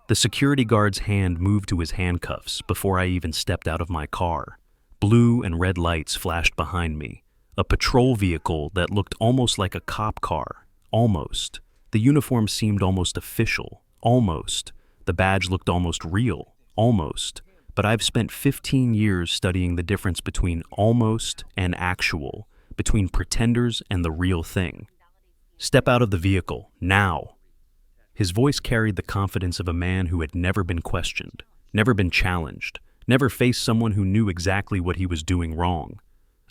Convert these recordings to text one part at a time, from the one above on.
The security guard's hand moved to his handcuffs before I even stepped out of my car. Blue and red lights flashed behind me. A patrol vehicle that looked almost like a cop car. Almost. The uniform seemed almost official. Almost. The badge looked almost real. Almost. But I've spent 15 years studying the difference between almost and actual, between pretenders and the real thing. Step out of the vehicle, now. His voice carried the confidence of a man who had never been questioned, never been challenged, never faced someone who knew exactly what he was doing wrong.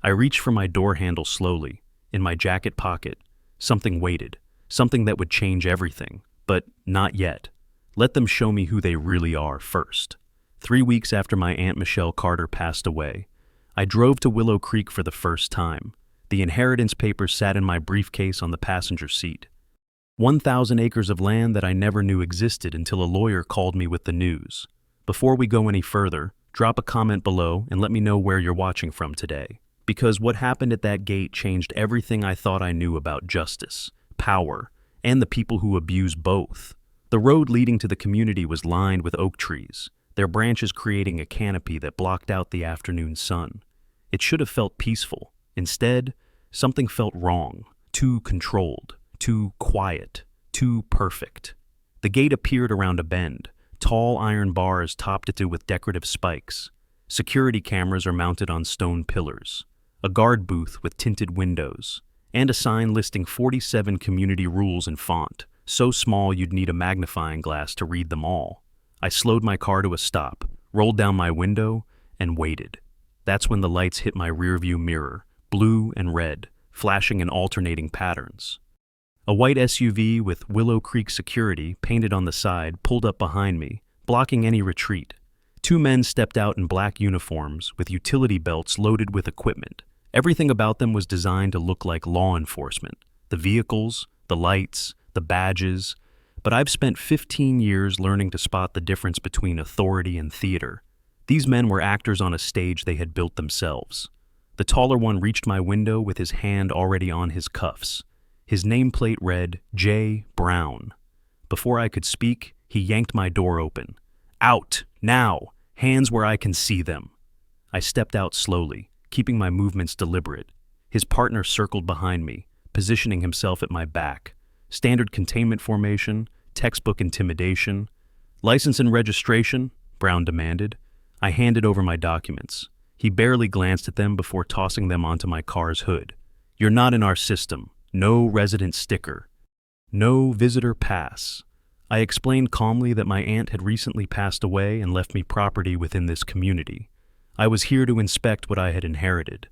I reached for my door handle slowly. In my jacket pocket, something waited, something that would change everything, but not yet. Let them show me who they really are first. 3 weeks after my Aunt Michelle Carter passed away, I drove to Willow Creek for the first time. The inheritance papers sat in my briefcase on the passenger seat. 1,000 acres of land that I never knew existed until a lawyer called me with the news. Before we go any further, drop a comment below and let me know where you're watching from today. Because what happened at that gate changed everything I thought I knew about justice, power, and the people who abuse both. The road leading to the community was lined with oak trees, their branches creating a canopy that blocked out the afternoon sun. It should have felt peaceful. Instead, something felt wrong, too controlled, too quiet, too perfect. The gate appeared around a bend. Tall iron bars topped it with decorative spikes. Security cameras are mounted on stone pillars. A guard booth with tinted windows, and a sign listing 47 community rules in font, so small you'd need a magnifying glass to read them all. I slowed my car to a stop, rolled down my window, and waited. That's when the lights hit my rearview mirror, blue and red, flashing in alternating patterns. A white SUV with Willow Creek Security painted on the side pulled up behind me, blocking any retreat. 2 men stepped out in black uniforms with utility belts loaded with equipment. Everything about them was designed to look like law enforcement. The vehicles, the lights, the badges. But I've spent 15 years learning to spot the difference between authority and theater. These men were actors on a stage they had built themselves. The taller one reached my window with his hand already on his cuffs. His nameplate read, J. Brown. Before I could speak, he yanked my door open. Out, now, hands where I can see them. I stepped out slowly, keeping my movements deliberate. His partner circled behind me, positioning himself at my back. Standard containment formation, textbook intimidation. License and registration, Brown demanded. I handed over my documents. He barely glanced at them before tossing them onto my car's hood. You're not in our system. No resident sticker. No visitor pass. I explained calmly that my aunt had recently passed away and left me property within this community. I was here to inspect what I had inherited.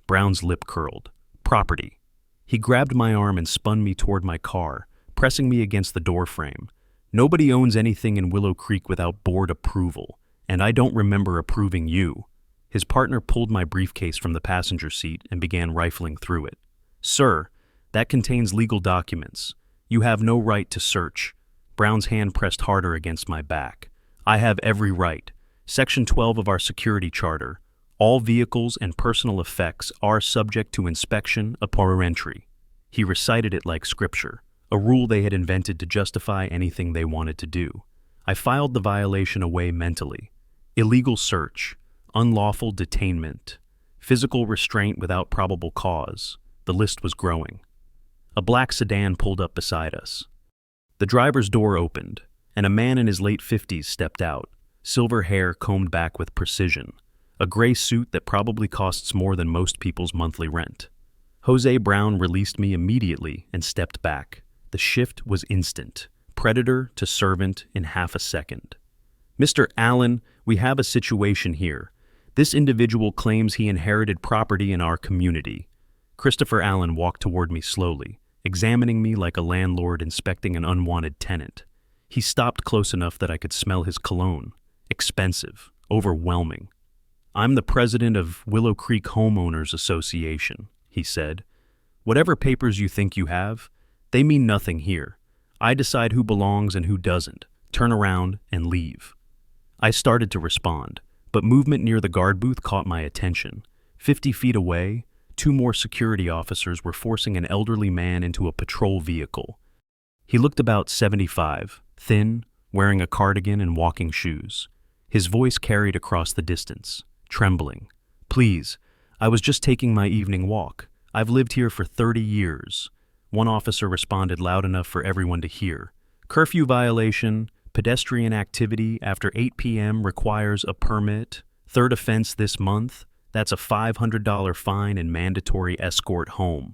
Brown's lip curled. Property. He grabbed my arm and spun me toward my car, pressing me against the doorframe. Nobody owns anything in Willow Creek without board approval, and I don't remember approving you. His partner pulled my briefcase from the passenger seat and began rifling through it. Sir, that contains legal documents. You have no right to search. Brown's hand pressed harder against my back. I have every right. Section 12 of our security charter. All vehicles and personal effects are subject to inspection upon entry. He recited it like scripture, a rule they had invented to justify anything they wanted to do. I filed the violation away mentally. Illegal search, unlawful detainment, physical restraint without probable cause. The list was growing. A black sedan pulled up beside us. The driver's door opened, and a man in his late 50s stepped out, silver hair combed back with precision, a gray suit that probably costs more than most people's monthly rent. Jose Brown released me immediately and stepped back. The shift was instant, predator to servant in half a second. Mr. Allen, we have a situation here. This individual claims he inherited property in our community. Christopher Allen walked toward me slowly, examining me like a landlord inspecting an unwanted tenant. He stopped close enough that I could smell his cologne. Expensive, overwhelming. I'm the president of Willow Creek Homeowners Association, he said. Whatever papers you think you have, they mean nothing here. I decide who belongs and who doesn't. Turn around and leave. I started to respond, but movement near the guard booth caught my attention. 50 feet away, 2 more security officers were forcing an elderly man into a patrol vehicle. He looked about 75, thin, wearing a cardigan and walking shoes. His voice carried across the distance, trembling. "Please, I was just taking my evening walk. I've lived here for 30 years. One officer responded loud enough for everyone to hear. "Curfew violation, pedestrian activity after 8 p.m. requires a permit. Third offense this month. That's a $500 fine and mandatory escort home."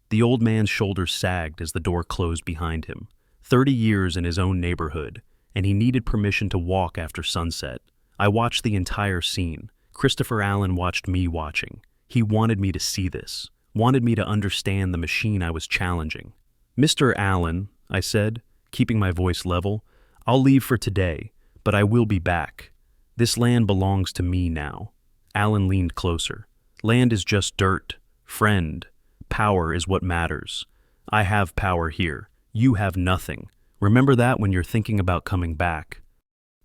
The old man's shoulders sagged as the door closed behind him. 30 years in his own neighborhood, and he needed permission to walk after sunset. I watched the entire scene. Christopher Allen watched me watching. He wanted me to see this, wanted me to understand the machine I was challenging. "Mr. Allen," I said, keeping my voice level, "I'll leave for today, but I will be back. This land belongs to me now." Allen leaned closer. "Land is just dirt. Friend, power is what matters. I have power here. You have nothing. Remember that when you're thinking about coming back."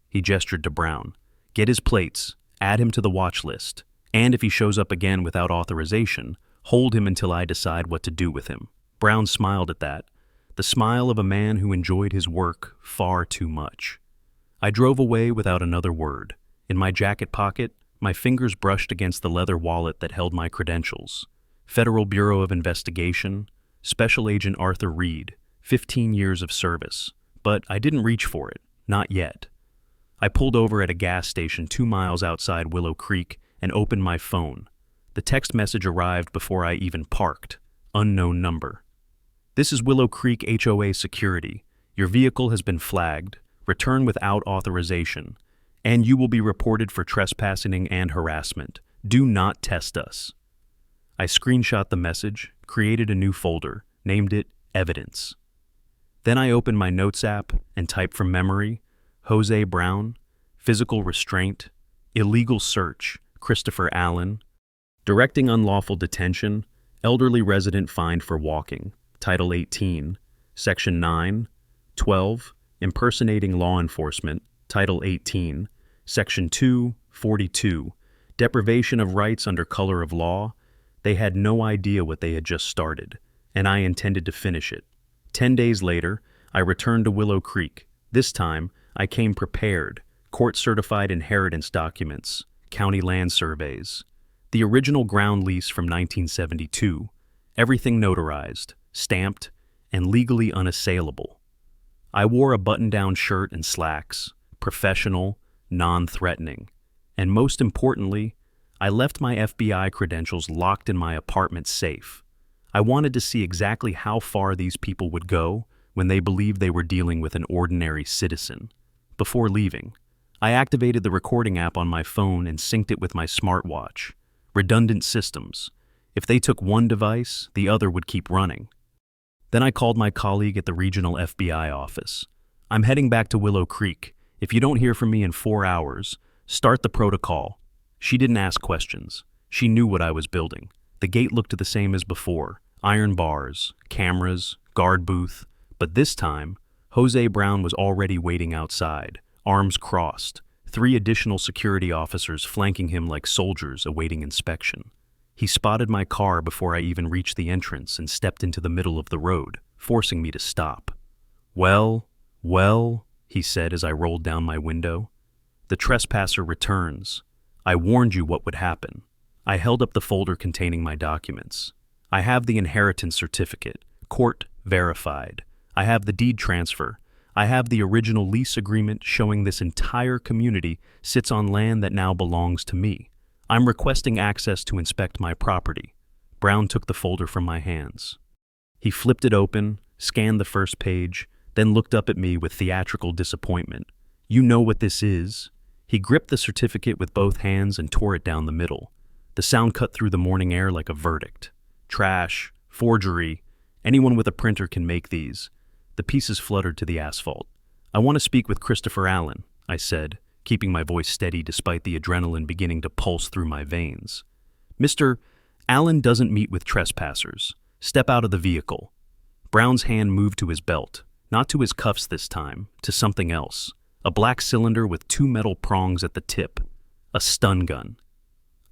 He gestured to Brown. "Get his plates, add him to the watch list, and if he shows up again without authorization, hold him until I decide what to do with him." Brown smiled at that, the smile of a man who enjoyed his work far too much. I drove away without another word. In my jacket pocket, my fingers brushed against the leather wallet that held my credentials. Federal Bureau of Investigation, Special Agent Arthur Reed, 15 years of service. But I didn't reach for it, not yet. I pulled over at a gas station 2 miles outside Willow Creek and opened my phone. The text message arrived before I even parked. Unknown number. "This is Willow Creek HOA Security. Your vehicle has been flagged. Return without authorization. And you will be reported for trespassing and harassment. Do not test us." I screenshot the message, created a new folder, named it Evidence. Then I opened my Notes app and typed from memory, Jose Brown, physical restraint, illegal search, Christopher Allen, directing unlawful detention, elderly resident fined for walking, Title 18, Section 9, 12, impersonating law enforcement, Title 18, Section 2, 42, deprivation of rights under color of law. They had no idea what they had just started, and I intended to finish it. 10 days later, I returned to Willow Creek. This time, I came prepared, court-certified inheritance documents, county land surveys, the original ground lease from 1972, everything notarized, stamped, and legally unassailable. I wore a button-down shirt and slacks, professional, non-threatening, and most importantly, I left my FBI credentials locked in my apartment safe. I wanted to see exactly how far these people would go when they believed they were dealing with an ordinary citizen. Before leaving, I activated the recording app on my phone and synced it with my smartwatch. Redundant systems. If they took one device, the other would keep running. Then I called my colleague at the regional FBI office. "I'm heading back to Willow Creek. If you don't hear from me in 4 hours, start the protocol." She didn't ask questions. She knew what I was building. The gate looked the same as before. Iron bars, cameras, guard booth. But this time, Jose Brown was already waiting outside, arms crossed, 3 additional security officers flanking him like soldiers awaiting inspection. He spotted my car before I even reached the entrance and stepped into the middle of the road, forcing me to stop. Well, he said as I rolled down my window. "The trespasser returns. I warned you what would happen." I held up the folder containing my documents. "I have the inheritance certificate, court verified. I have the deed transfer. I have the original lease agreement showing this entire community sits on land that now belongs to me. I'm requesting access to inspect my property." Brown took the folder from my hands. He flipped it open, scanned the first page, then looked up at me with theatrical disappointment. "You know what this is?" He gripped the certificate with both hands and tore it down the middle. The sound cut through the morning air like a verdict. "Trash, forgery, anyone with a printer can make these." The pieces fluttered to the asphalt. "I want to speak with Christopher Allen," I said, keeping my voice steady despite the adrenaline beginning to pulse through my veins. "Mr. Allen doesn't meet with trespassers. Step out of the vehicle." Brown's hand moved to his belt, not to his cuffs this time, to something else. A black cylinder with 2 metal prongs at the tip. A stun gun.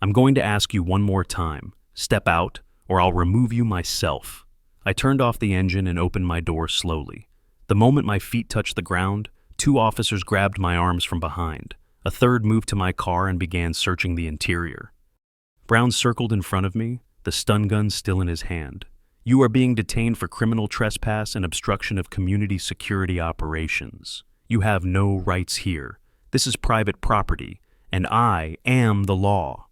"I'm going to ask you one more time. Step out, or I'll remove you myself." I turned off the engine and opened my door slowly. The moment my feet touched the ground, 2 officers grabbed my arms from behind. A third moved to my car and began searching the interior. Brown circled in front of me, the stun gun still in his hand. "You are being detained for criminal trespass and obstruction of community security operations. You have no rights here. This is private property, and I am the law."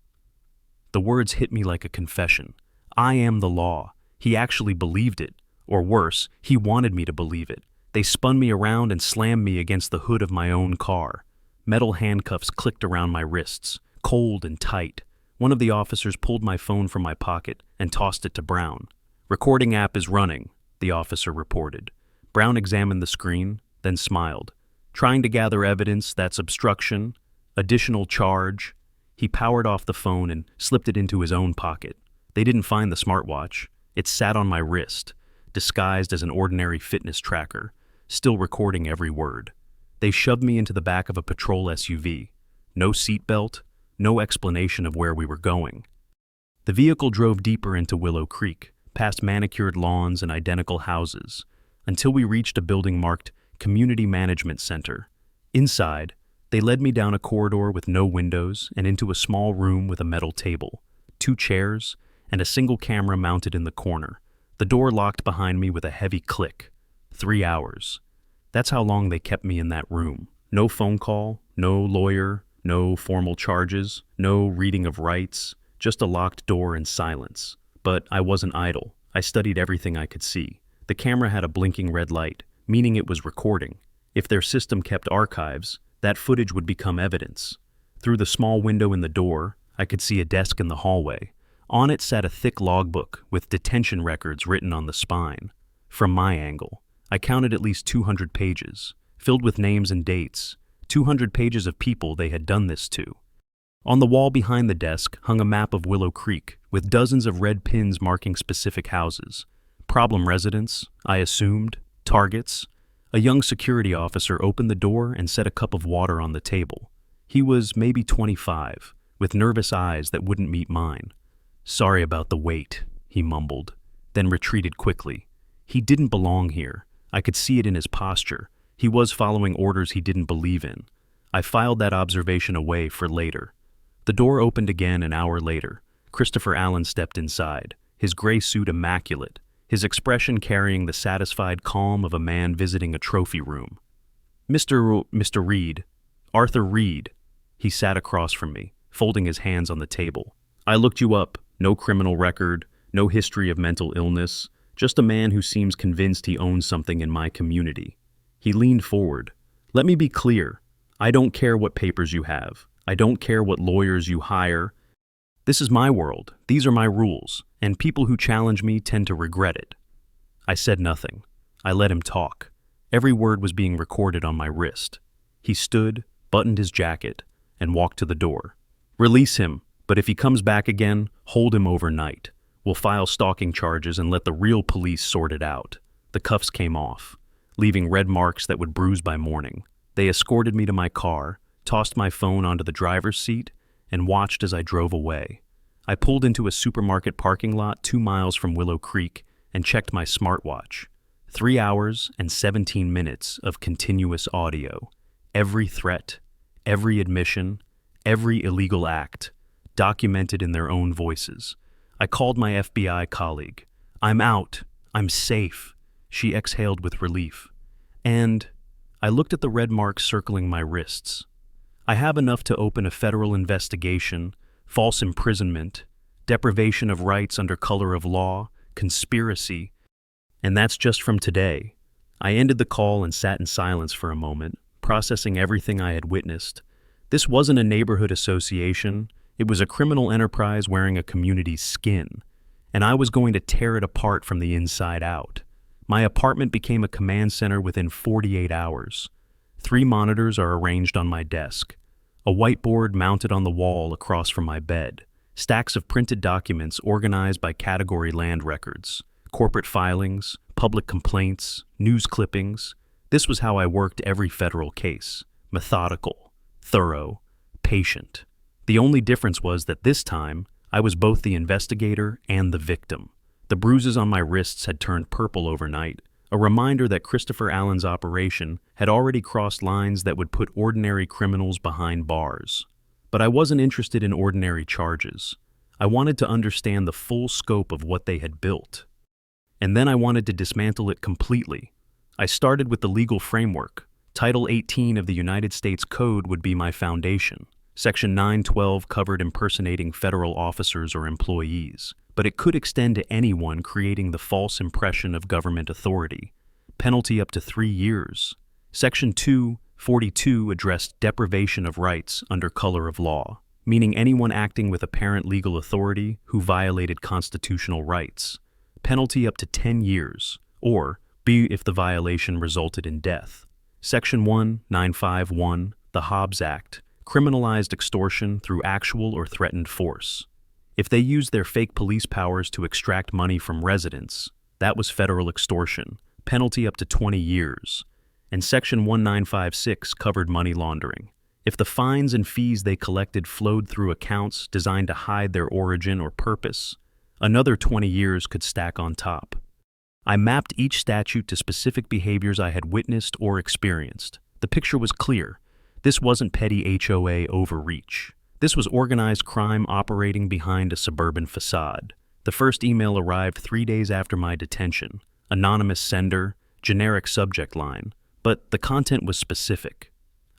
The words hit me like a confession. I am the law. He actually believed it. Or worse, he wanted me to believe it. They spun me around and slammed me against the hood of my own car. Metal handcuffs clicked around my wrists, cold and tight. One of the officers pulled my phone from my pocket and tossed it to Brown. "Recording app is running," the officer reported. Brown examined the screen, then smiled. "Trying to gather evidence, that's obstruction. Additional charge." He powered off the phone and slipped it into his own pocket. They didn't find the smartwatch. It sat on my wrist, disguised as an ordinary fitness tracker, still recording every word. They shoved me into the back of a patrol SUV. No seatbelt, no explanation of where we were going. The vehicle drove deeper into Willow Creek, past manicured lawns and identical houses, until we reached a building marked Community Management Center. Inside, they led me down a corridor with no windows and into a small room with a metal table, 2 chairs, and a single camera mounted in the corner. The door locked behind me with a heavy click. 3 hours. That's how long they kept me in that room. No phone call, no lawyer, no formal charges, no reading of rights, just a locked door and silence. But I wasn't idle. I studied everything I could see. The camera had a blinking red light, meaning it was recording. If their system kept archives, that footage would become evidence. Through the small window in the door, I could see a desk in the hallway. On it sat a thick logbook with detention records written on the spine. From my angle, I counted at least 200 pages, filled with names and dates, 200 pages of people they had done this to. On the wall behind the desk hung a map of Willow Creek, with dozens of red pins marking specific houses. Problem residents, I assumed, targets. A young security officer opened the door and set a cup of water on the table. He was maybe 25, with nervous eyes that wouldn't meet mine. "Sorry about the wait," he mumbled, then retreated quickly. He didn't belong here. I could see it in his posture. He was following orders he didn't believe in. I filed that observation away for later. The door opened again an hour later. Christopher Allen stepped inside, his gray suit immaculate, his expression carrying the satisfied calm of a man visiting a trophy room. Mr. Reed, Arthur Reed." He sat across from me, folding his hands on the table. "I looked you up. No criminal record, no history of mental illness, just a man who seems convinced he owns something in my community." He leaned forward. "Let me be clear. I don't care what papers you have. I don't care what lawyers you hire. This is my world. These are my rules, and people who challenge me tend to regret it." I said nothing. I let him talk. Every word was being recorded on my wrist. He stood, buttoned his jacket, and walked to the door. "Release him. But if he comes back again, hold him overnight. We'll file stalking charges and let the real police sort it out." The cuffs came off, leaving red marks that would bruise by morning. They escorted me to my car, tossed my phone onto the driver's seat, and watched as I drove away. I pulled into a supermarket parking lot 2 miles from Willow Creek and checked my smartwatch. 3 hours and 17 minutes of continuous audio. Every threat, every admission, every illegal act, documented in their own voices. I called my FBI colleague. "I'm out. I'm safe." She exhaled with relief. And I looked at the red marks circling my wrists. I have enough to open a federal investigation, false imprisonment, deprivation of rights under color of law, conspiracy, and that's just from today. I ended the call and sat in silence for a moment, processing everything I had witnessed. This wasn't a neighborhood association. It was a criminal enterprise wearing a community's skin, and I was going to tear it apart from the inside out. My apartment became a command center within 48 hours. 3 monitors are arranged on my desk, a whiteboard mounted on the wall across from my bed, stacks of printed documents organized by category land records, corporate filings, public complaints, news clippings. This was how I worked every federal case: methodical, thorough, patient. The only difference was that this time, I was both the investigator and the victim. The bruises on my wrists had turned purple overnight, a reminder that Christopher Allen's operation had already crossed lines that would put ordinary criminals behind bars. But I wasn't interested in ordinary charges. I wanted to understand the full scope of what they had built. And then I wanted to dismantle it completely. I started with the legal framework. Title 18 of the United States Code would be my foundation. Section 912 covered impersonating federal officers or employees, but it could extend to anyone creating the false impression of government authority. Penalty up to 3 years. Section 242 addressed deprivation of rights under color of law, meaning anyone acting with apparent legal authority who violated constitutional rights. Penalty up to 10 years, or B if the violation resulted in death. Section 1951, the Hobbs Act, criminalized extortion through actual or threatened force. If they used their fake police powers to extract money from residents, that was federal extortion, penalty up to 20 years. And Section 1956 covered money laundering. If the fines and fees they collected flowed through accounts designed to hide their origin or purpose, another 20 years could stack on top. I mapped each statute to specific behaviors I had witnessed or experienced. The picture was clear. This wasn't petty HOA overreach. This was organized crime operating behind a suburban facade. The first email arrived 3 days after my detention. Anonymous sender, generic subject line, but the content was specific.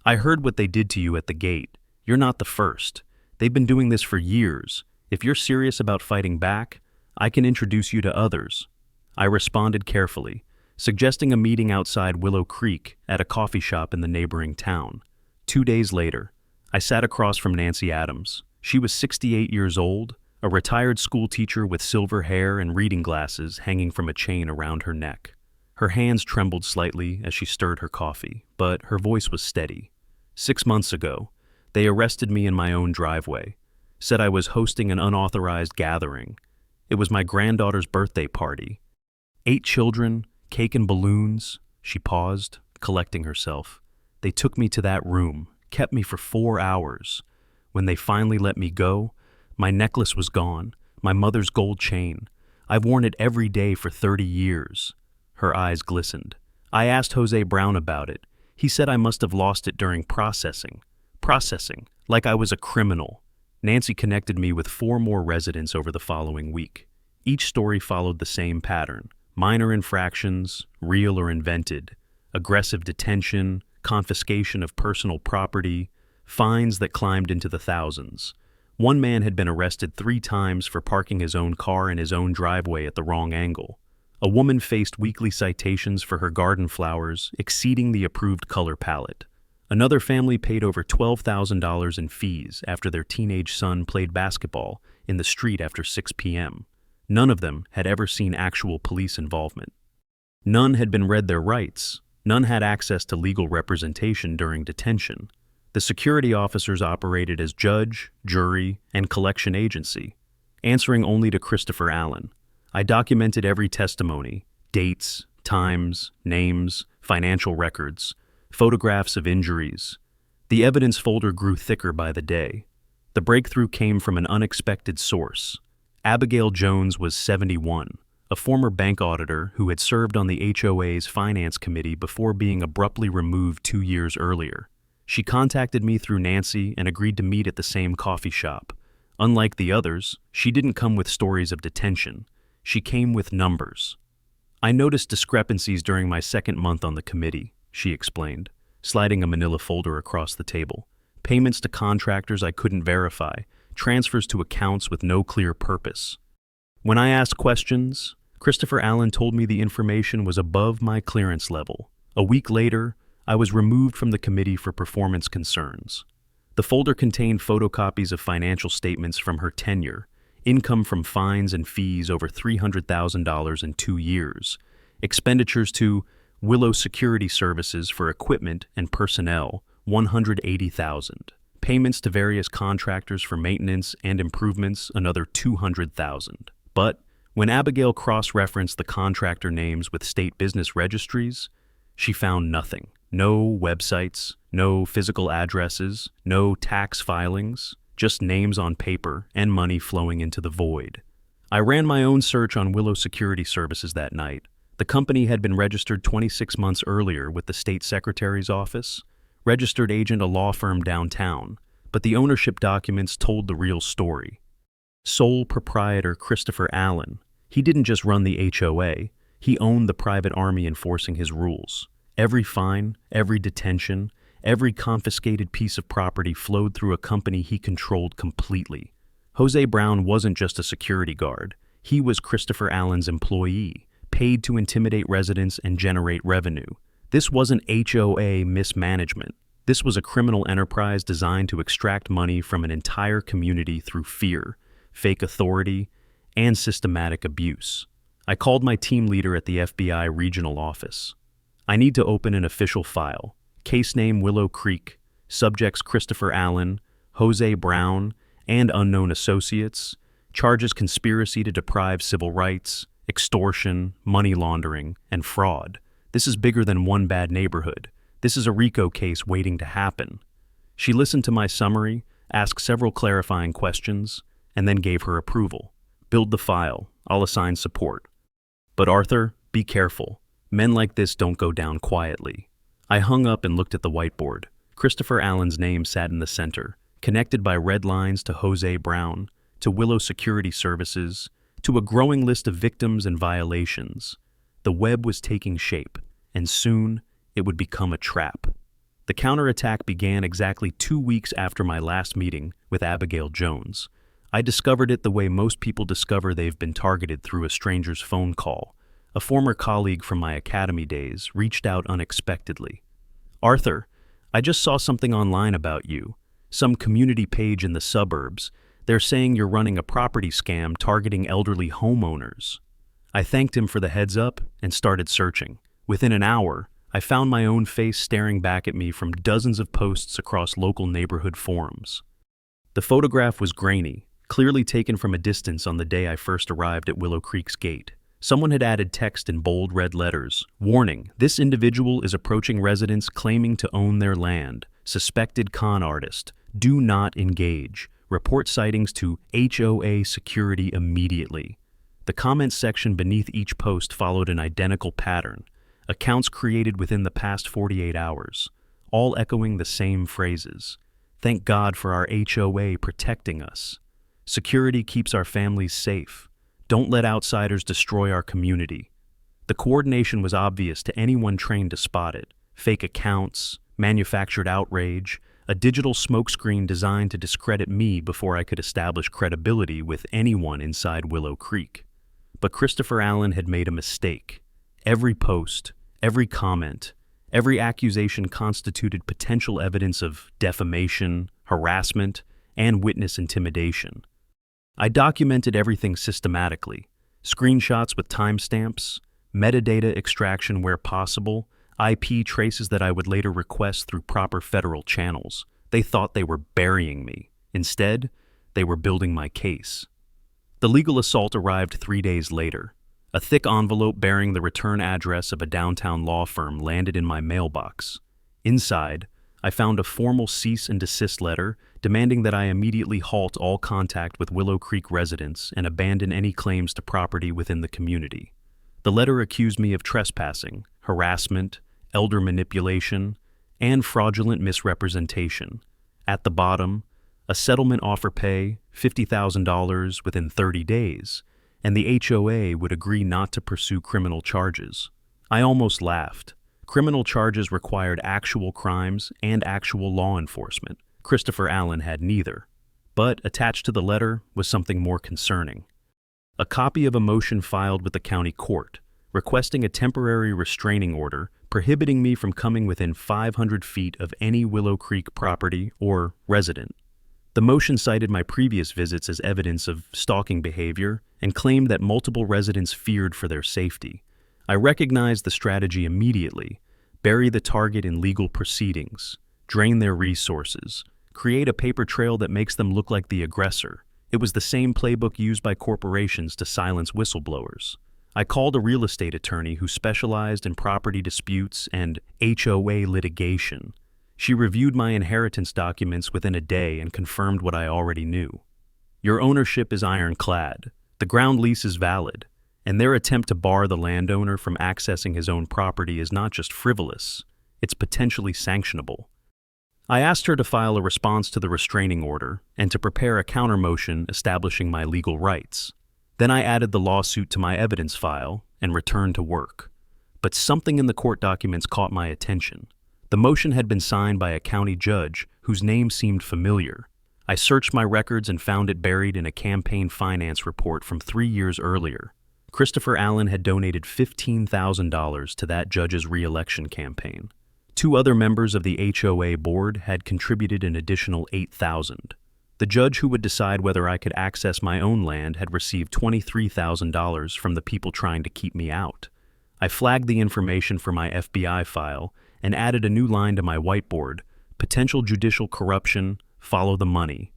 I heard what they did to you at the gate. You're not the first. They've been doing this for years. If you're serious about fighting back, I can introduce you to others. I responded carefully, suggesting a meeting outside Willow Creek at a coffee shop in the neighboring town. 2 days later, I sat across from Nancy Adams. She was 68 years old, a retired school teacher with silver hair and reading glasses hanging from a chain around her neck. Her hands trembled slightly as she stirred her coffee, but her voice was steady. 6 months ago, they arrested me in my own driveway, said I was hosting an unauthorized gathering. It was my granddaughter's birthday party. 8 children, cake and balloons. She paused, collecting herself. They took me to that room, kept me for 4 hours. When they finally let me go, my necklace was gone, my mother's gold chain. I've worn it every day for 30 years. Her eyes glistened. I asked Jose Brown about it. He said I must have lost it during processing. Processing, like I was a criminal. Nancy connected me with 4 more residents over the following week. Each story followed the same pattern. Minor infractions, real or invented, aggressive detention, confiscation of personal property, fines that climbed into the thousands. One man had been arrested 3 times for parking his own car in his own driveway at the wrong angle. A woman faced weekly citations for her garden flowers exceeding the approved color palette. Another family paid over $12,000 in fees after their teenage son played basketball in the street after 6 p.m. None of them had ever seen actual police involvement. None had been read their rights. None had access to legal representation during detention. The security officers operated as judge, jury, and collection agency, answering only to Christopher Allen. I documented every testimony, dates, times, names, financial records, photographs of injuries. The evidence folder grew thicker by the day. The breakthrough came from an unexpected source. Abigail Jones was 71, a former bank auditor who had served on the HOA's finance committee before being abruptly removed 2 years earlier. She contacted me through Nancy and agreed to meet at the same coffee shop. Unlike the others, she didn't come with stories of detention. She came with numbers. I noticed discrepancies during my 2nd month on the committee, she explained, sliding a manila folder across the table. Payments to contractors I couldn't verify, transfers to accounts with no clear purpose. When I asked questions, Christopher Allen told me the information was above my clearance level. A week later, I was removed from the committee for performance concerns. The folder contained photocopies of financial statements from her tenure, income from fines and fees over $300,000 in 2 years, expenditures to Willow Security Services for equipment and personnel, $180,000. Payments to various contractors for maintenance and improvements, another $200,000. But when Abigail cross-referenced the contractor names with state business registries, she found nothing. No websites, no physical addresses, no tax filings, just names on paper and money flowing into the void. I ran my own search on Willow Security Services that night, The company had been registered 26 months earlier with the state secretary's office, registered agent a law firm downtown, but the ownership documents told the real story. Sole proprietor Christopher Allen, he didn't just run the HOA, he owned the private army enforcing his rules. Every fine, every detention, every confiscated piece of property flowed through a company he controlled completely. Jose Brown wasn't just a security guard, he was Christopher Allen's employee, paid to intimidate residents and generate revenue. This wasn't HOA mismanagement. This was a criminal enterprise designed to extract money from an entire community through fear, fake authority, and systematic abuse. I called my team leader at the FBI regional office. I need to open an official file. Case name Willow Creek, subjects Christopher Allen, Jose Brown, and unknown associates, charges conspiracy to deprive civil rights, extortion, money laundering, and fraud. This is bigger than one bad neighborhood. This is a RICO case waiting to happen. She listened to my summary, asked several clarifying questions, and then gave her approval. Build the file. I'll assign support. But Arthur, be careful. Men like this don't go down quietly. I hung up and looked at the whiteboard. Christopher Allen's name sat in the center, connected by red lines to Jose Brown, to Willow Security Services, to a growing list of victims and violations. The web was taking shape, and soon it would become a trap. The counterattack began exactly 2 weeks after my last meeting with Abigail Jones. I discovered it the way most people discover they've been targeted through a stranger's phone call. A former colleague from my academy days reached out unexpectedly. Arthur, I just saw something online about you. Some community page in the suburbs. They're saying you're running a property scam targeting elderly homeowners. I thanked him for the heads up and started searching. Within an hour, I found my own face staring back at me from dozens of posts across local neighborhood forums. The photograph was grainy, clearly taken from a distance on the day I first arrived at Willow Creek's gate. Someone had added text in bold red letters. Warning, this individual is approaching residents claiming to own their land. Suspected con artist. Do not engage. Report sightings to HOA Security immediately. The comments section beneath each post followed an identical pattern. Accounts created within the past 48 hours, all echoing the same phrases. Thank God for our HOA protecting us. Security keeps our families safe. Don't let outsiders destroy our community. The coordination was obvious to anyone trained to spot it. Fake accounts, manufactured outrage, a digital smokescreen designed to discredit me before I could establish credibility with anyone inside Willow Creek. But Christopher Allen had made a mistake. Every post, every comment, every accusation constituted potential evidence of defamation, harassment, and witness intimidation. I documented everything systematically, screenshots with timestamps, metadata extraction where possible, IP traces that I would later request through proper federal channels. They thought they were burying me. Instead, they were building my case. The legal assault arrived 3 days later. A thick envelope bearing the return address of a downtown law firm landed in my mailbox. Inside, I found a formal cease and desist letter demanding that I immediately halt all contact with Willow Creek residents and abandon any claims to property within the community. The letter accused me of trespassing, harassment, elder manipulation, and fraudulent misrepresentation. At the bottom, a settlement offer pay, $50,000 within 30 days, and the HOA would agree not to pursue criminal charges. I almost laughed. Criminal charges required actual crimes and actual law enforcement. Christopher Allen had neither. But attached to the letter was something more concerning. A copy of a motion filed with the county court, requesting a temporary restraining order prohibiting me from coming within 500 feet of any Willow Creek property or resident. The motion cited my previous visits as evidence of stalking behavior and claimed that multiple residents feared for their safety. I recognized the strategy immediately: bury the target in legal proceedings, drain their resources, create a paper trail that makes them look like the aggressor. It was the same playbook used by corporations to silence whistleblowers. I called a real estate attorney who specialized in property disputes and HOA litigation. She reviewed my inheritance documents within a day and confirmed what I already knew. Your ownership is ironclad. The ground lease is valid, and their attempt to bar the landowner from accessing his own property is not just frivolous, it's potentially sanctionable. I asked her to file a response to the restraining order and to prepare a counter-motion establishing my legal rights. Then I added the lawsuit to my evidence file and returned to work. But something in the court documents caught my attention. The motion had been signed by a county judge whose name seemed familiar. I searched my records and found it buried in a campaign finance report from 3 years earlier. Christopher Allen had donated $15,000 to that judge's re-election campaign. 2 other members of the HOA board had contributed an additional $8,000. The judge who would decide whether I could access my own land had received $23,000 from the people trying to keep me out. I flagged the information for my FBI file and added a new line to my whiteboard: potential judicial corruption, follow the money.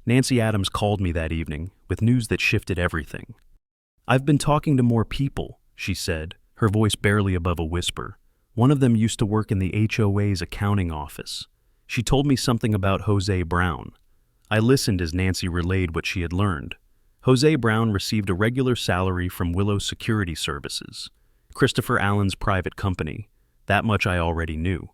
Nancy Adams called me that evening with news that shifted everything. "I've been talking to more people," she said, her voice barely above a whisper. "One of them used to work in the HOA's accounting office. She told me something about Jose Brown." I listened as Nancy relayed what she had learned. Jose Brown received a regular salary from Willow Security Services, Christopher Allen's private company. That much I already knew.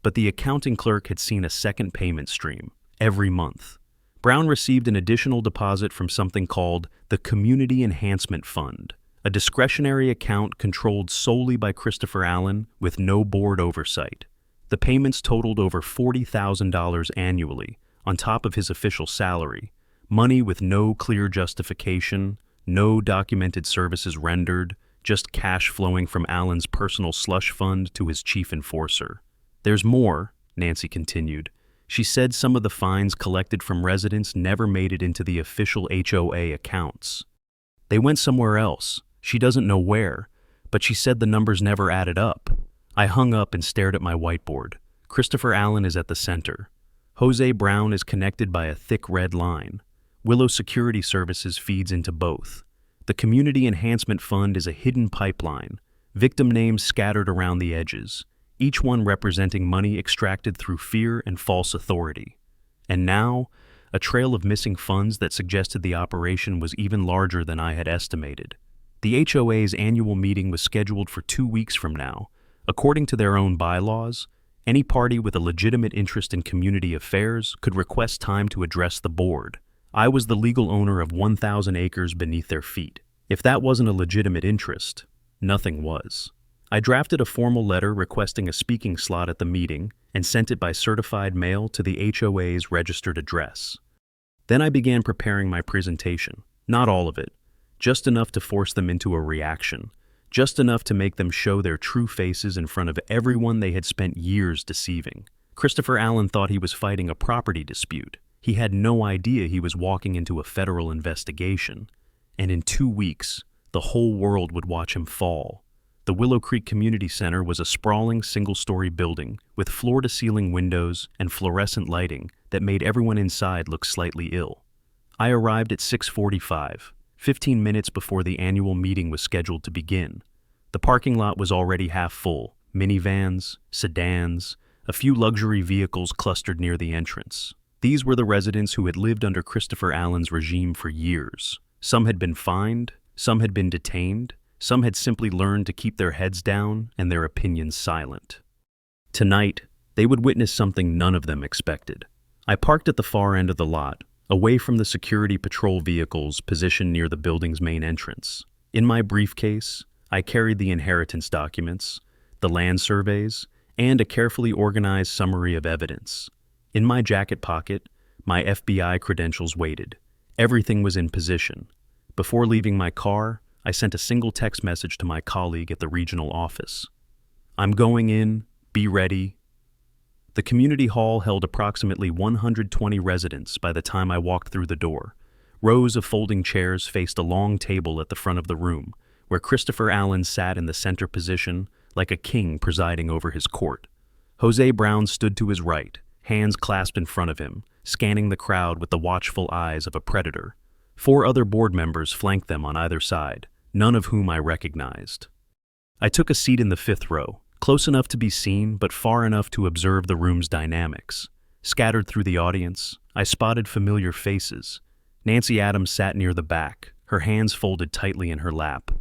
But the accounting clerk had seen a second payment stream, every month. Brown received an additional deposit from something called the Community Enhancement Fund, a discretionary account controlled solely by Christopher Allen with no board oversight. The payments totaled over $40,000 annually, on top of his official salary, money with no clear justification, no documented services rendered, just cash flowing from Allen's personal slush fund to his chief enforcer. "There's more," Nancy continued. She said some of the fines collected from residents never made it into the official HOA accounts. They went somewhere else. She doesn't know where, but she said the numbers never added up. I hung up and stared at my whiteboard. Christopher Allen is at the center. Jose Brown is connected by a thick red line. Willow Security Services feeds into both. The Community Enhancement Fund is a hidden pipeline, victim names scattered around the edges, each one representing money extracted through fear and false authority. And now, a trail of missing funds that suggested the operation was even larger than I had estimated. The HOA's annual meeting was scheduled for 2 weeks from now. According to their own bylaws, any party with a legitimate interest in community affairs could request time to address the board. I was the legal owner of 1,000 acres beneath their feet. If that wasn't a legitimate interest, nothing was. I drafted a formal letter requesting a speaking slot at the meeting and sent it by certified mail to the HOA's registered address. Then I began preparing my presentation. Not all of it, just enough to force them into a reaction, just enough to make them show their true faces in front of everyone they had spent years deceiving. Christopher Allen thought he was fighting a property dispute. He had no idea he was walking into a federal investigation. And in 2 weeks, the whole world would watch him fall. The Willow Creek Community Center was a sprawling single-story building with floor-to-ceiling windows and fluorescent lighting that made everyone inside look slightly ill. I arrived at 6:45, 15 minutes before the annual meeting was scheduled to begin. The parking lot was already half full, minivans, sedans, a few luxury vehicles clustered near the entrance. These were the residents who had lived under Christopher Allen's regime for years. Some had been fined, some had been detained, some had simply learned to keep their heads down and their opinions silent. Tonight, they would witness something none of them expected. I parked at the far end of the lot, away from the security patrol vehicles positioned near the building's main entrance. In my briefcase, I carried the inheritance documents, the land surveys, and a carefully organized summary of evidence. In my jacket pocket, my FBI credentials waited. Everything was in position. Before leaving my car, I sent a single text message to my colleague at the regional office. "I'm going in, be ready." The community hall held approximately 120 residents by the time I walked through the door. Rows of folding chairs faced a long table at the front of the room, where Christopher Allen sat in the center position like a king presiding over his court. Jose Brown stood to his right, hands clasped in front of him, scanning the crowd with the watchful eyes of a predator. 4 other board members flanked them on either side, none of whom I recognized. I took a seat in the 5th row, close enough to be seen but far enough to observe the room's dynamics. Scattered through the audience, I spotted familiar faces. Nancy Adams sat near the back, her hands folded tightly in her lap.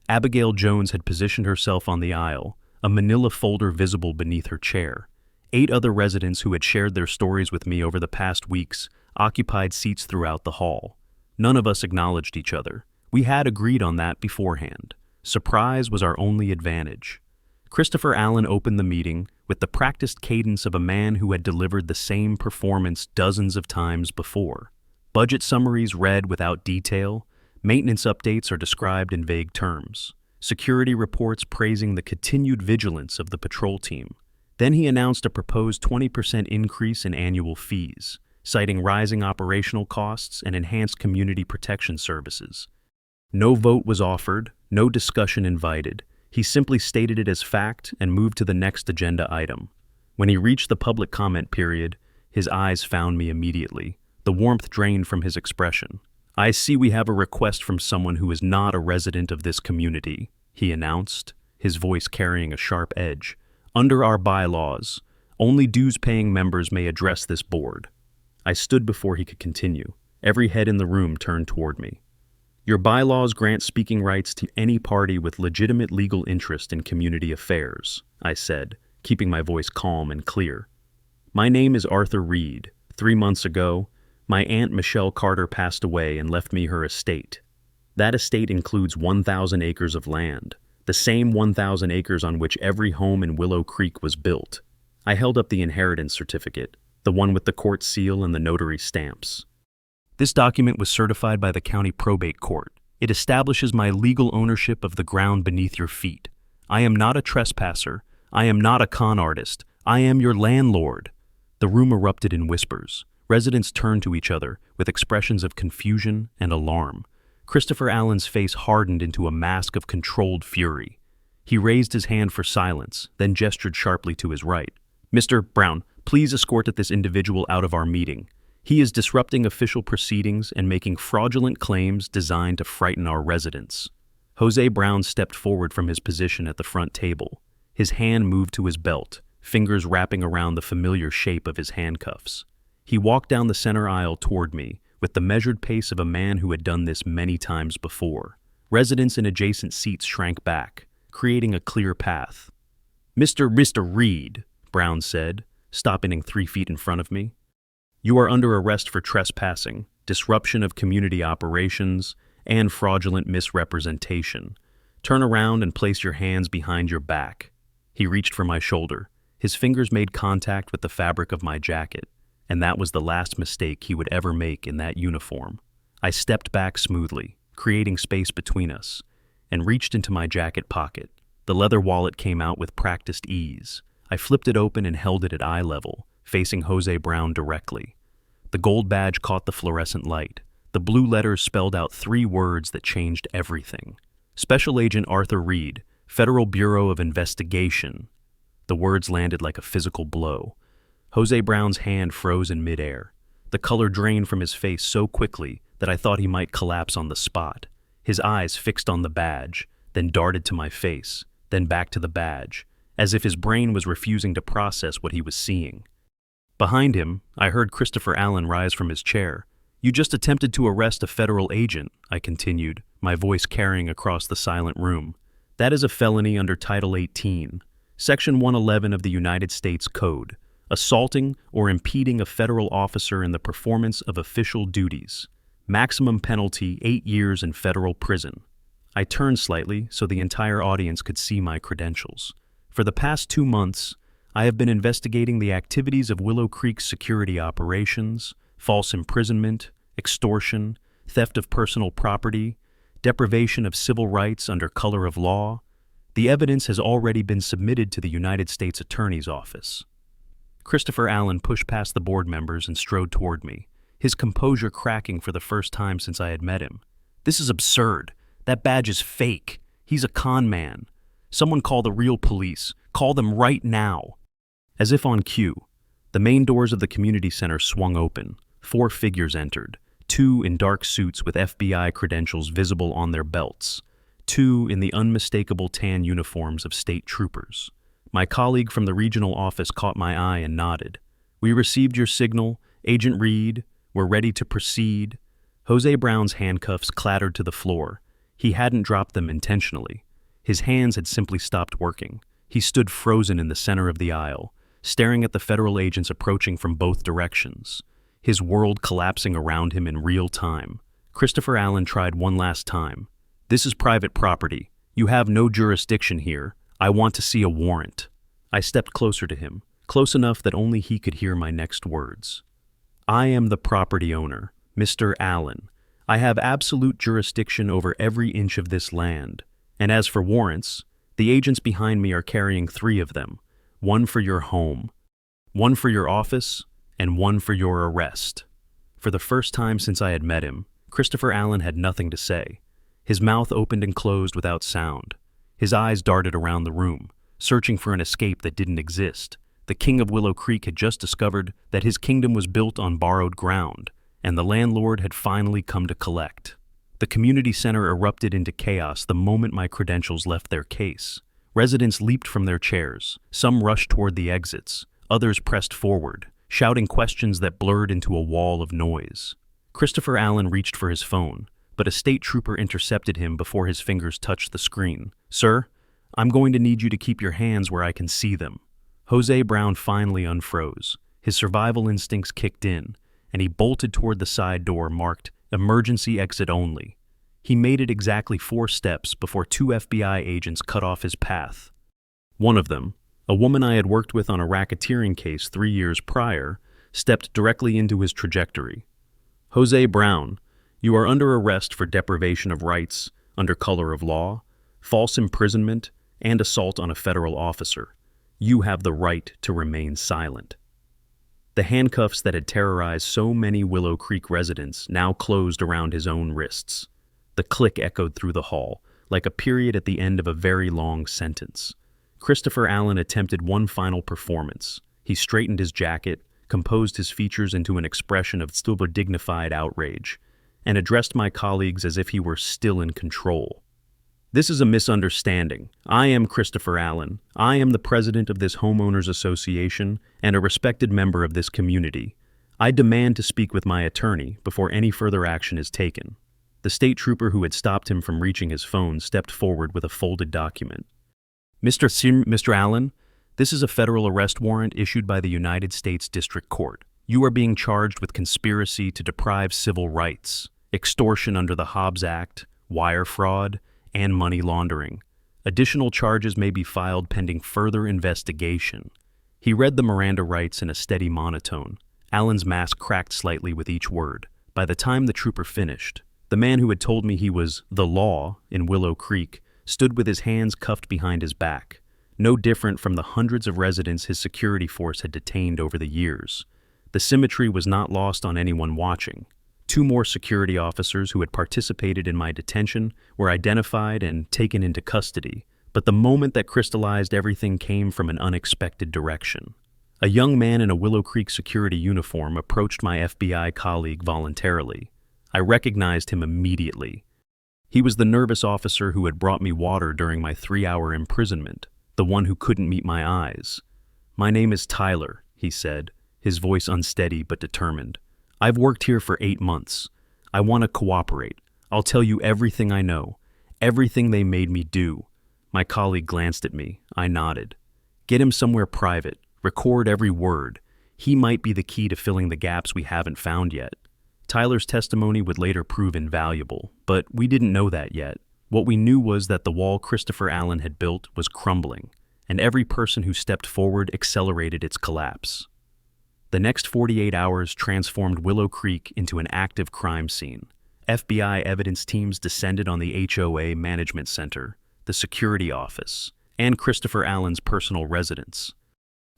Abigail Jones had positioned herself on the aisle, a manila folder visible beneath her chair. 8 other residents who had shared their stories with me over the past weeks occupied seats throughout the hall. None of us acknowledged each other. We had agreed on that beforehand. Surprise was our only advantage. Christopher Allen opened the meeting with the practiced cadence of a man who had delivered the same performance dozens of times before. Budget summaries read without detail, maintenance updates are described in vague terms, security reports praising the continued vigilance of the patrol team. Then he announced a proposed 20% increase in annual fees, citing rising operational costs and enhanced community protection services. No vote was offered, no discussion invited. He simply stated it as fact and moved to the next agenda item. When he reached the public comment period, his eyes found me immediately. The warmth drained from his expression. "I see we have a request from someone who is not a resident of this community," he announced, his voice carrying a sharp edge. "Under our bylaws, only dues-paying members may address this board." I stood before he could continue. Every head in the room turned toward me. "Your bylaws grant speaking rights to any party with legitimate legal interest in community affairs," I said, keeping my voice calm and clear. "My name is Arthur Reed. 3 months ago, my Aunt Michelle Carter passed away and left me her estate. That estate includes 1,000 acres of land, the same 1,000 acres on which every home in Willow Creek was built." I held up the inheritance certificate, the one with the court seal and the notary stamps. "This document was certified by the county probate court. It establishes my legal ownership of the ground beneath your feet. I am not a trespasser. I am not a con artist. I am your landlord." The room erupted in whispers. Residents turned to each other with expressions of confusion and alarm. Christopher Allen's face hardened into a mask of controlled fury. He raised his hand for silence, then gestured sharply to his right. "Mr. Brown, please escort this individual out of our meeting. He is disrupting official proceedings and making fraudulent claims designed to frighten our residents." Jose Brown stepped forward from his position at the front table. His hand moved to his belt, fingers wrapping around the familiar shape of his handcuffs. He walked down the center aisle toward me, with the measured pace of a man who had done this many times before. Residents in adjacent seats shrank back, creating a clear path. Mr. Reed," Brown said, stopping 3 feet in front of me. "You are under arrest for trespassing, disruption of community operations, and fraudulent misrepresentation. Turn around and place your hands behind your back." He reached for my shoulder. His fingers made contact with the fabric of my jacket, and that was the last mistake he would ever make in that uniform. I stepped back smoothly, creating space between us, and reached into my jacket pocket. The leather wallet came out with practiced ease. I flipped it open and held it at eye level, facing Jose Brown directly. The gold badge caught the fluorescent light. The blue letters spelled out 3 words that changed everything. "Special Agent Arthur Reed, Federal Bureau of Investigation." The words landed like a physical blow. Jose Brown's hand froze in midair. The color drained from his face so quickly that I thought he might collapse on the spot. His eyes fixed on the badge, then darted to my face, then back to the badge, as if his brain was refusing to process what he was seeing. Behind him, I heard Christopher Allen rise from his chair. "You just attempted to arrest a federal agent," I continued, my voice carrying across the silent room. "That is a felony under Title 18, Section 111 of the United States Code. Assaulting or impeding a federal officer in the performance of official duties. Maximum penalty 8 years in federal prison." I turned slightly so the entire audience could see my credentials. For the past 2 months, I have been investigating the activities of Willow Creek's security operations, false imprisonment, extortion, theft of personal property, deprivation of civil rights under color of law. The evidence has already been submitted to the United States Attorney's Office. Christopher Allen pushed past the board members and strode toward me, his composure cracking for the first time since I had met him. "This is absurd. That badge is fake. He's a con man. Someone call the real police. Call them right now." As if on cue, the main doors of the community center swung open. 4 figures entered, 2 in dark suits with FBI credentials visible on their belts, 2 in the unmistakable tan uniforms of state troopers. My colleague from the regional office caught my eye and nodded. "We received your signal, Agent Reed. We're ready to proceed." Jose Brown's handcuffs clattered to the floor. He hadn't dropped them intentionally. His hands had simply stopped working. He stood frozen in the center of the aisle, staring at the federal agents approaching from both directions, his world collapsing around him in real time. Christopher Allen tried one last time. "This is private property. You have no jurisdiction here. I want to see a warrant." I stepped closer to him, close enough that only he could hear my next words. "I am the property owner, Mr. Allen. I have absolute jurisdiction over every inch of this land. And as for warrants, the agents behind me are carrying 3 of them, one for your home, one for your office, and one for your arrest." For the first time since I had met him, Christopher Allen had nothing to say. His mouth opened and closed without sound. His eyes darted around the room, searching for an escape that didn't exist. The king of Willow Creek had just discovered that his kingdom was built on borrowed ground, and the landlord had finally come to collect. The community center erupted into chaos the moment my credentials left their case. Residents leaped from their chairs. Some rushed toward the exits. Others pressed forward, shouting questions that blurred into a wall of noise. Christopher Allen reached for his phone, but a state trooper intercepted him before his fingers touched the screen. "Sir, I'm going to need you to keep your hands where I can see them." Jose Brown finally unfroze. His survival instincts kicked in, and he bolted toward the side door marked "Emergency Exit Only." He made it exactly 4 steps before 2 FBI agents cut off his path. One of them, a woman I had worked with on a racketeering case 3 years prior, stepped directly into his trajectory. "Jose Brown, you are under arrest for deprivation of rights, under color of law, false imprisonment, and assault on a federal officer. You have the right to remain silent." The handcuffs that had terrorized so many Willow Creek residents now closed around his own wrists. The click echoed through the hall, like a period at the end of a very long sentence. Christopher Allen attempted one final performance. He straightened his jacket, composed his features into an expression of still dignified outrage, and addressed my colleagues as if he were still in control. "This is a misunderstanding. I am Christopher Allen. I am the president of this homeowners association and a respected member of this community. I demand to speak with my attorney before any further action is taken." The state trooper who had stopped him from reaching his phone stepped forward with a folded document. Mr. Allen, this is a federal arrest warrant issued by the United States District Court. You are being charged with conspiracy to deprive civil rights, extortion under the Hobbs Act, wire fraud, and money laundering. Additional charges may be filed pending further investigation." He read the Miranda rights in a steady monotone. Allen's mask cracked slightly with each word. By the time the trooper finished, the man who had told me he was the law in Willow Creek stood with his hands cuffed behind his back, no different from the hundreds of residents his security force had detained over the years. The symmetry was not lost on anyone watching. 2 more security officers who had participated in my detention were identified and taken into custody, but the moment that crystallized everything came from an unexpected direction. A young man in a Willow Creek security uniform approached my FBI colleague voluntarily. I recognized him immediately. He was the nervous officer who had brought me water during my 3-hour imprisonment, the one who couldn't meet my eyes. "My name is Tyler," he said, his voice unsteady but determined. "I've worked here for 8 months. I want to cooperate. I'll tell you everything I know, everything they made me do." My colleague glanced at me. I nodded. "Get him somewhere private. Record every word. He might be the key to filling the gaps we haven't found yet." Tyler's testimony would later prove invaluable, but we didn't know that yet. What we knew was that the wall Christopher Allen had built was crumbling, and every person who stepped forward accelerated its collapse. The next 48 hours transformed Willow Creek into an active crime scene. FBI evidence teams descended on the HOA Management Center, the security office, and Christopher Allen's personal residence.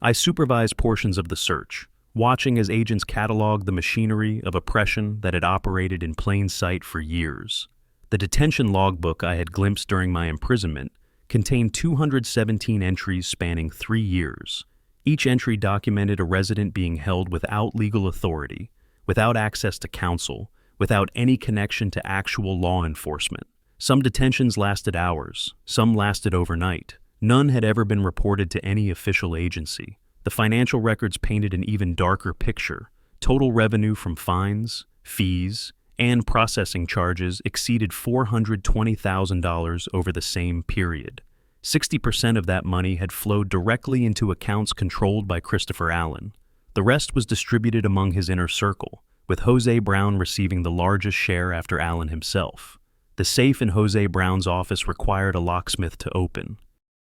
I supervised portions of the search, watching as agents cataloged the machinery of oppression that had operated in plain sight for years. The detention logbook I had glimpsed during my imprisonment contained 217 entries spanning 3 years. Each entry documented a resident being held without legal authority, without access to counsel, without any connection to actual law enforcement. Some detentions lasted hours, some lasted overnight. None had ever been reported to any official agency. The financial records painted an even darker picture. Total revenue from fines, fees, and processing charges exceeded $420,000 over the same period. 60% of that money had flowed directly into accounts controlled by Christopher Allen. The rest was distributed among his inner circle, with Jose Brown receiving the largest share after Allen himself. The safe in Jose Brown's office required a locksmith to open.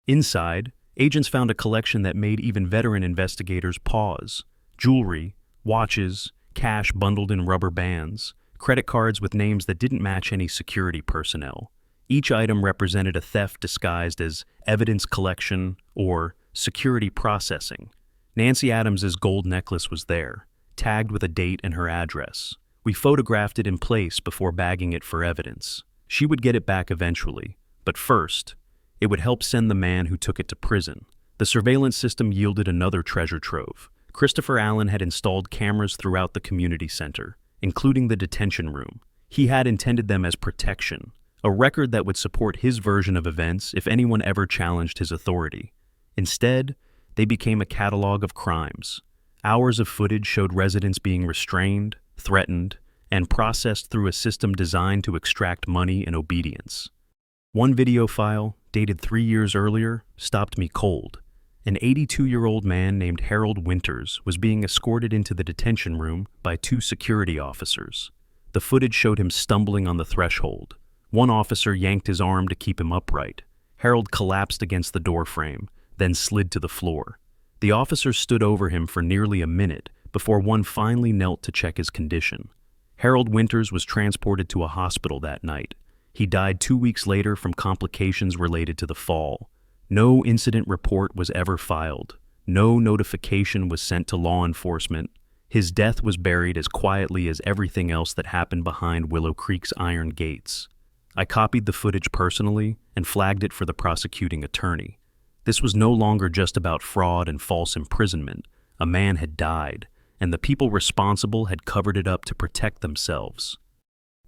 Inside, agents found a collection that made even veteran investigators pause. Jewelry, watches, cash bundled in rubber bands, credit cards with names that didn't match any security personnel. Each item represented a theft disguised as evidence collection or security processing. Nancy Adams's gold necklace was there, tagged with a date and her address. We photographed it in place before bagging it for evidence. She would get it back eventually, but first, it would help send the man who took it to prison. The surveillance system yielded another treasure trove. Christopher Allen had installed cameras throughout the community center, including the detention room. He had intended them as protection, a record that would support his version of events if anyone ever challenged his authority. Instead, they became a catalog of crimes. Hours of footage showed residents being restrained, threatened, and processed through a system designed to extract money and obedience. One video file, dated 3 years earlier, stopped me cold. An 82-year-old man named Harold Winters was being escorted into the detention room by 2 security officers. The footage showed him stumbling on the threshold. One officer yanked his arm to keep him upright. Harold collapsed against the doorframe, then slid to the floor. The officers stood over him for nearly a minute before one finally knelt to check his condition. Harold Winters was transported to a hospital that night. He died 2 weeks later from complications related to the fall. No incident report was ever filed. No notification was sent to law enforcement. His death was buried as quietly as everything else that happened behind Willow Creek's iron gates. I copied the footage personally and flagged it for the prosecuting attorney. This was no longer just about fraud and false imprisonment. A man had died, and the people responsible had covered it up to protect themselves.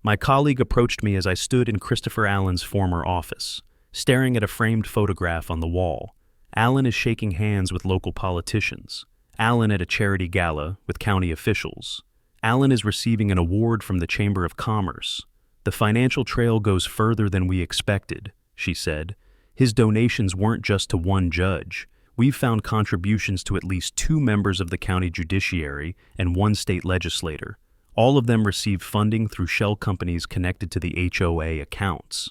My colleague approached me as I stood in Christopher Allen's former office, staring at a framed photograph on the wall. Allen is shaking hands with local politicians. Allen at a charity gala with county officials. Allen is receiving an award from the Chamber of Commerce. "The financial trail goes further than we expected," she said. "His donations weren't just to one judge. We've found contributions to at least 2 members of the county judiciary and 1 state legislator. All of them received funding through shell companies connected to the HOA accounts."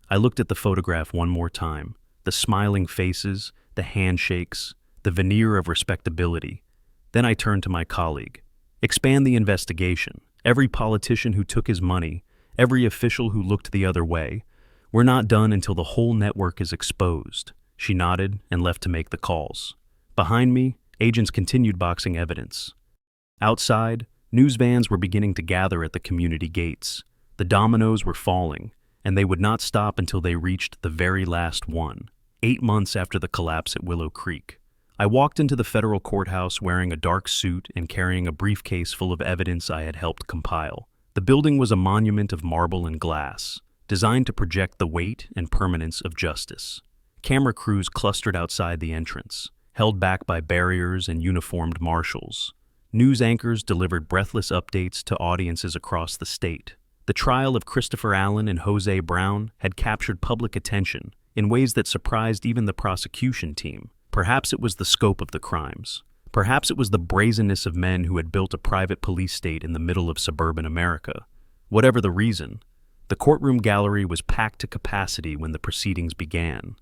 I looked at the photograph one more time. The smiling faces, the handshakes, the veneer of respectability. Then I turned to my colleague. "Expand the investigation. Every politician who took his money, every official who looked the other way. We're not done until the whole network is exposed." She nodded and left to make the calls. Behind me, agents continued boxing evidence. Outside, news vans were beginning to gather at the community gates. The dominoes were falling, and they would not stop until they reached the very last one, 8 months after the collapse at Willow Creek. I walked into the federal courthouse wearing a dark suit and carrying a briefcase full of evidence I had helped compile. The building was a monument of marble and glass, designed to project the weight and permanence of justice. Camera crews clustered outside the entrance, held back by barriers and uniformed marshals. News anchors delivered breathless updates to audiences across the state. The trial of Christopher Allen and Jose Brown had captured public attention in ways that surprised even the prosecution team. Perhaps it was the scope of the crimes. Perhaps it was the brazenness of men who had built a private police state in the middle of suburban America. Whatever the reason, the courtroom gallery was packed to capacity when the proceedings began.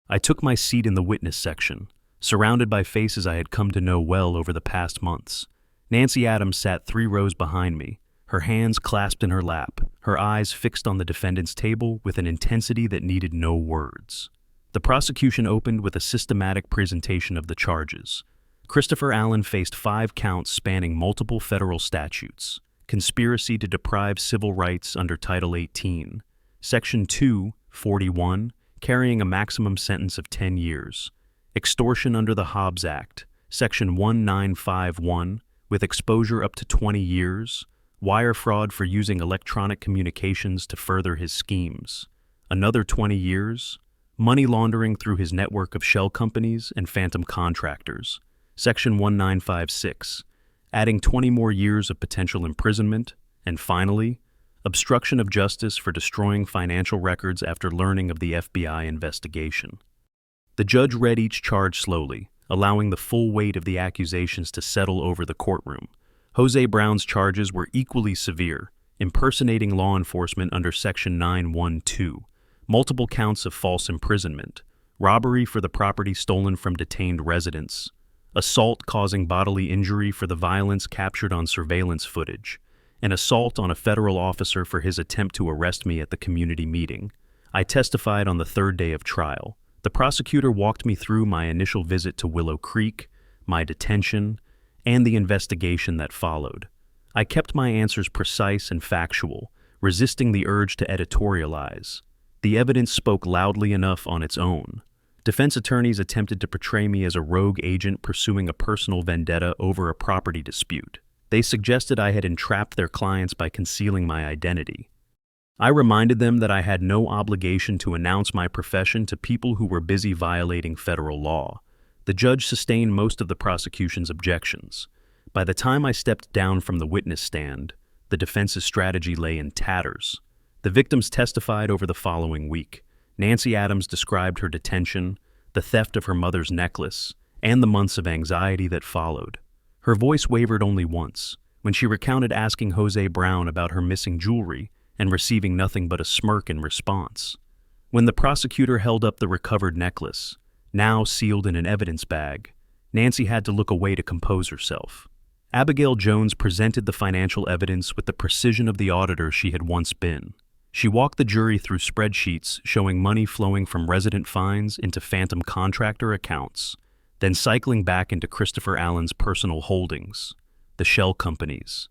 I took my seat in the witness section, surrounded by faces I had come to know well over the past months. Nancy Adams sat 3 rows behind me, her hands clasped in her lap, her eyes fixed on the defendant's table with an intensity that needed no words. The prosecution opened with a systematic presentation of the charges. Christopher Allen faced 5 counts spanning multiple federal statutes: conspiracy to deprive civil rights under Title 18, Section 241, carrying a maximum sentence of 10 years, extortion under the Hobbs Act, Section 1951, with exposure up to 20 years, wire fraud for using electronic communications to further his schemes, another 20 years, money laundering through his network of shell companies and phantom contractors, Section 1956, adding 20 more years of potential imprisonment, and finally, obstruction of justice for destroying financial records after learning of the FBI investigation. The judge read each charge slowly, allowing the full weight of the accusations to settle over the courtroom. Jose Brown's charges were equally severe: impersonating law enforcement under Section 912, multiple counts of false imprisonment, robbery for the property stolen from detained residents, assault causing bodily injury for the violence captured on surveillance footage, and assault on a federal officer for his attempt to arrest me at the community meeting. I testified on the third day of trial. The prosecutor walked me through my initial visit to Willow Creek, my detention, and the investigation that followed. I kept my answers precise and factual, resisting the urge to editorialize. The evidence spoke loudly enough on its own. Defense attorneys attempted to portray me as a rogue agent pursuing a personal vendetta over a property dispute. They suggested I had entrapped their clients by concealing my identity. I reminded them that I had no obligation to announce my profession to people who were busy violating federal law. The judge sustained most of the prosecution's objections. By the time I stepped down from the witness stand, the defense's strategy lay in tatters. The victims testified over the following week. Nancy Adams described her detention, the theft of her mother's necklace, and the months of anxiety that followed. Her voice wavered only once, when she recounted asking Jose Brown about her missing jewelry and receiving nothing but a smirk in response. When the prosecutor held up the recovered necklace, now sealed in an evidence bag, Nancy had to look away to compose herself. Abigail Jones presented the financial evidence with the precision of the auditor she had once been. She walked the jury through spreadsheets showing money flowing from resident fines into phantom contractor accounts, then cycling back into Christopher Allen's personal holdings, the shell companies,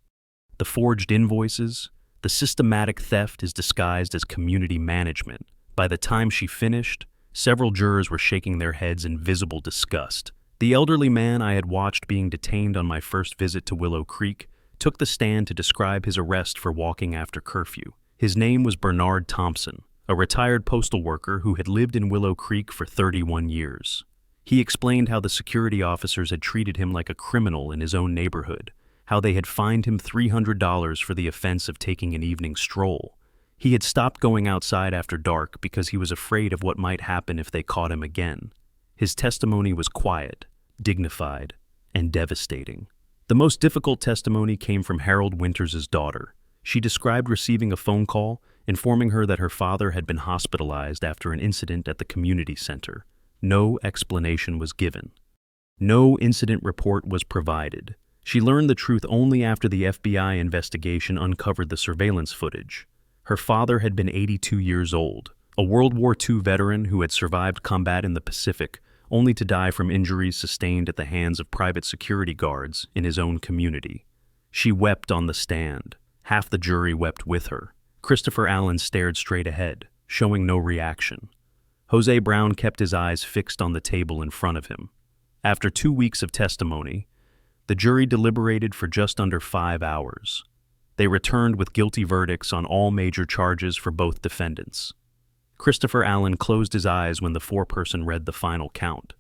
the forged invoices. The systematic theft is disguised as community management. By the time she finished, several jurors were shaking their heads in visible disgust. The elderly man I had watched being detained on my first visit to Willow Creek took the stand to describe his arrest for walking after curfew. His name was Bernard Thompson, a retired postal worker who had lived in Willow Creek for 31 years. He explained how the security officers had treated him like a criminal in his own neighborhood, how they had fined him $300 for the offense of taking an evening stroll. He had stopped going outside after dark because he was afraid of what might happen if they caught him again. His testimony was quiet, dignified, and devastating. The most difficult testimony came from Harold Winters' daughter. She described receiving a phone call informing her that her father had been hospitalized after an incident at the community center. No explanation was given. No incident report was provided. She learned the truth only after the FBI investigation uncovered the surveillance footage. Her father had been 82 years old, a World War II veteran who had survived combat in the Pacific, only to die from injuries sustained at the hands of private security guards in his own community. She wept on the stand. Half the jury wept with her. Christopher Allen stared straight ahead, showing no reaction. Jose Brown kept his eyes fixed on the table in front of him. After 2 weeks of testimony, the jury deliberated for just under 5 hours. They returned with guilty verdicts on all major charges for both defendants. Christopher Allen closed his eyes when the foreperson read the final count.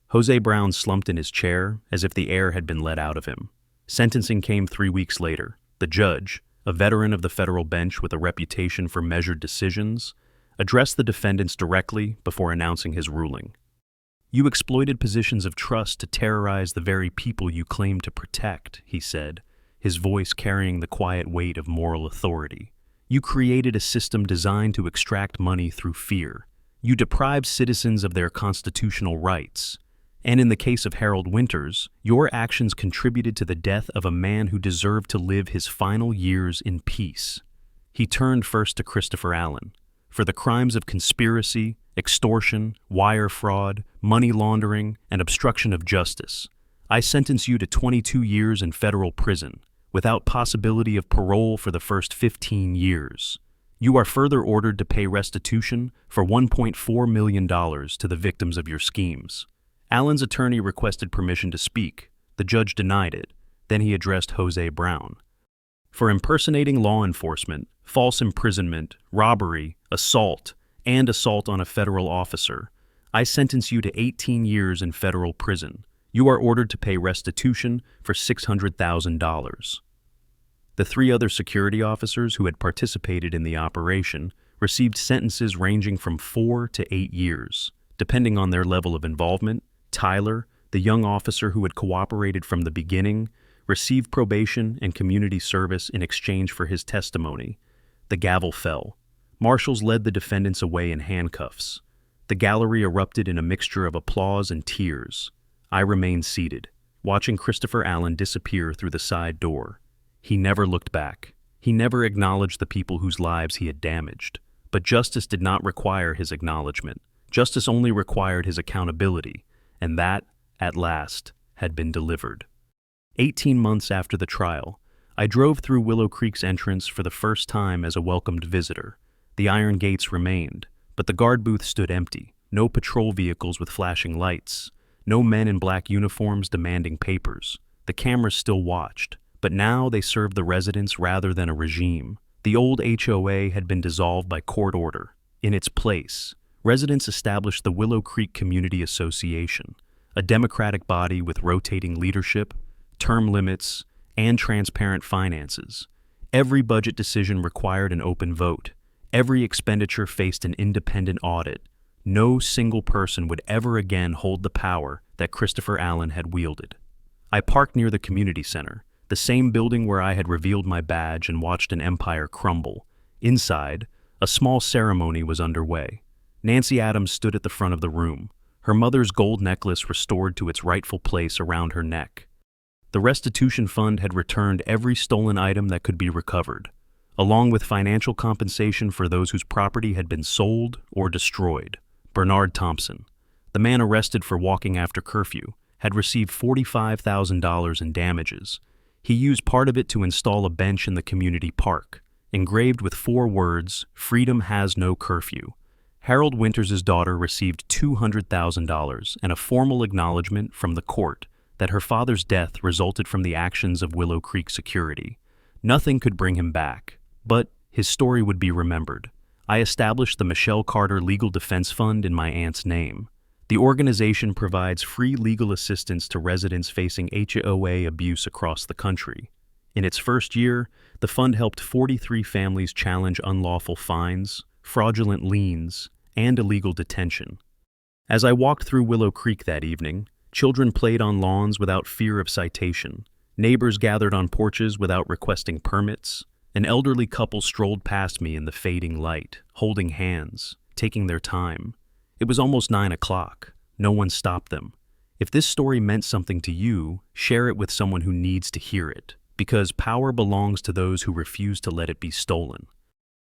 Jose Brown slumped in his chair as if the air had been let out of him. Sentencing came 3 weeks later. The judge, a veteran of the federal bench with a reputation for measured decisions, addressed the defendants directly before announcing his ruling. "You exploited positions of trust to terrorize the very people you claim to protect," he said, his voice carrying the quiet weight of moral authority. "You created a system designed to extract money through fear. You deprived citizens of their constitutional rights. And in the case of Harold Winters, your actions contributed to the death of a man who deserved to live his final years in peace." He turned first to Christopher Allen. "For the crimes of conspiracy, extortion, wire fraud, money laundering, and obstruction of justice, I sentence you to 22 years in federal prison, without possibility of parole for the first 15 years. You are further ordered to pay restitution for $1.4 million to the victims of your schemes." Allen's attorney requested permission to speak. The judge denied it. Then he addressed Jose Brown. "For impersonating law enforcement, false imprisonment, robbery, assault, and assault on a federal officer, I sentence you to 18 years in federal prison. You are ordered to pay restitution for $600,000. The 3 other security officers who had participated in the operation received sentences ranging from 4 to 8 years, depending on their level of involvement. Tyler, the young officer who had cooperated from the beginning, received probation and community service in exchange for his testimony. The gavel fell. Marshals led the defendants away in handcuffs. The gallery erupted in a mixture of applause and tears. I remained seated, watching Christopher Allen disappear through the side door. He never looked back. He never acknowledged the people whose lives he had damaged. But justice did not require his acknowledgement. Justice only required his accountability, and that, at last, had been delivered. 18 months after the trial, I drove through Willow Creek's entrance for the first time as a welcomed visitor. The iron gates remained, but the guard booth stood empty. No patrol vehicles with flashing lights. No men in black uniforms demanding papers. The cameras still watched, but now they served the residents rather than a regime. The old HOA had been dissolved by court order. In its place, residents established the Willow Creek Community Association, a democratic body with rotating leadership, term limits, and transparent finances. Every budget decision required an open vote. Every expenditure faced an independent audit. No single person would ever again hold the power that Christopher Allen had wielded. I parked near the community center, the same building where I had revealed my badge and watched an empire crumble. Inside, a small ceremony was underway. Nancy Adams stood at the front of the room, her mother's gold necklace restored to its rightful place around her neck. The restitution fund had returned every stolen item that could be recovered, along with financial compensation for those whose property had been sold or destroyed. Bernard Thompson, the man arrested for walking after curfew, had received $45,000 in damages. He used part of it to install a bench in the community park, engraved with 4 words, "Freedom has no curfew." Harold Winters' daughter received $200,000 and a formal acknowledgement from the court that her father's death resulted from the actions of Willow Creek Security. Nothing could bring him back, but his story would be remembered. I established the Michelle Carter Legal Defense Fund in my aunt's name. The organization provides free legal assistance to residents facing HOA abuse across the country. In its first year, the fund helped 43 families challenge unlawful fines, fraudulent liens, and illegal detention. As I walked through Willow Creek that evening, children played on lawns without fear of citation. Neighbors gathered on porches without requesting permits. An elderly couple strolled past me in the fading light, holding hands, taking their time. It was almost 9 o'clock. No one stopped them. If this story meant something to you, share it with someone who needs to hear it, because power belongs to those who refuse to let it be stolen.